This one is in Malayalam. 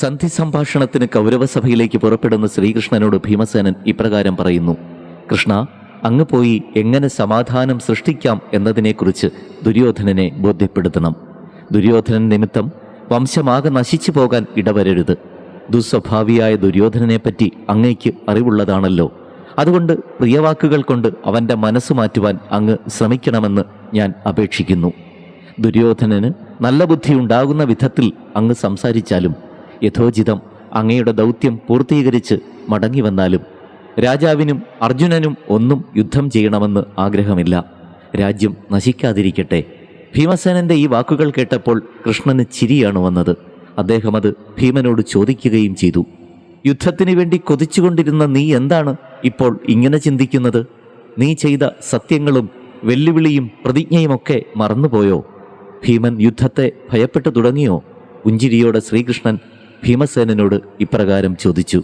സന്ധി സംഭാഷണത്തിന് കൗരവസഭയിലേക്ക് പുറപ്പെടുന്ന ശ്രീകൃഷ്ണനോട് ഭീമസേനൻ ഇപ്രകാരം പറയുന്നു: കൃഷ്ണ, അങ്ങ് പോയി എങ്ങനെ സമാധാനം സൃഷ്ടിക്കാം എന്നതിനെക്കുറിച്ച് ദുര്യോധനനെ ബോധ്യപ്പെടുത്തണം. ദുര്യോധനൻ നിമിത്തം വംശമാകെ നശിച്ചു പോകാൻ ഇടവരരുത്. ദുസ്വഭാവിയായ ദുര്യോധനനെപ്പറ്റി അങ്ങയ്ക്ക് അറിവുള്ളതാണല്ലോ. അതുകൊണ്ട് പ്രിയവാക്കുകൾ കൊണ്ട് അവൻ്റെ മനസ്സ് മാറ്റുവാൻ അങ്ങ് ശ്രമിക്കണമെന്ന് ഞാൻ അപേക്ഷിക്കുന്നു. ദുര്യോധനന് നല്ല ബുദ്ധിയുണ്ടാകുന്ന വിധത്തിൽ അങ്ങ് സംസാരിച്ചാലും യഥോചിതം അങ്ങയുടെ ദൗത്യം പൂർത്തീകരിച്ച് മടങ്ങി വന്നാലും രാജാവിനും അർജുനനും ഒന്നും യുദ്ധം ചെയ്യണമെന്ന് ആഗ്രഹമില്ല. രാജ്യം നശിക്കാതിരിക്കട്ടെ. ഭീമസേനൻ്റെ ഈ വാക്കുകൾ കേട്ടപ്പോൾ കൃഷ്ണന് ചിരിയാണ് വന്നത്. അദ്ദേഹം അത് ഭീമനോട് ചോദിക്കുകയും ചെയ്തു: യുദ്ധത്തിന് വേണ്ടി കൊതിച്ചുകൊണ്ടിരുന്ന നീ എന്താണ് ഇപ്പോൾ ഇങ്ങനെ ചിന്തിക്കുന്നത്? നീ ചെയ്ത സത്യങ്ങളും വെല്ലുവിളിയും പ്രതിജ്ഞയുമൊക്കെ മറന്നുപോയോ? ഭീമൻ യുദ്ധത്തെ ഭയപ്പെട്ടു തുടങ്ങിയോ? പുഞ്ചിരിയോടെ ശ്രീകൃഷ്ണൻ ഭീമസേനനോട് ഇപ്രകാരം ചോദിച്ചു.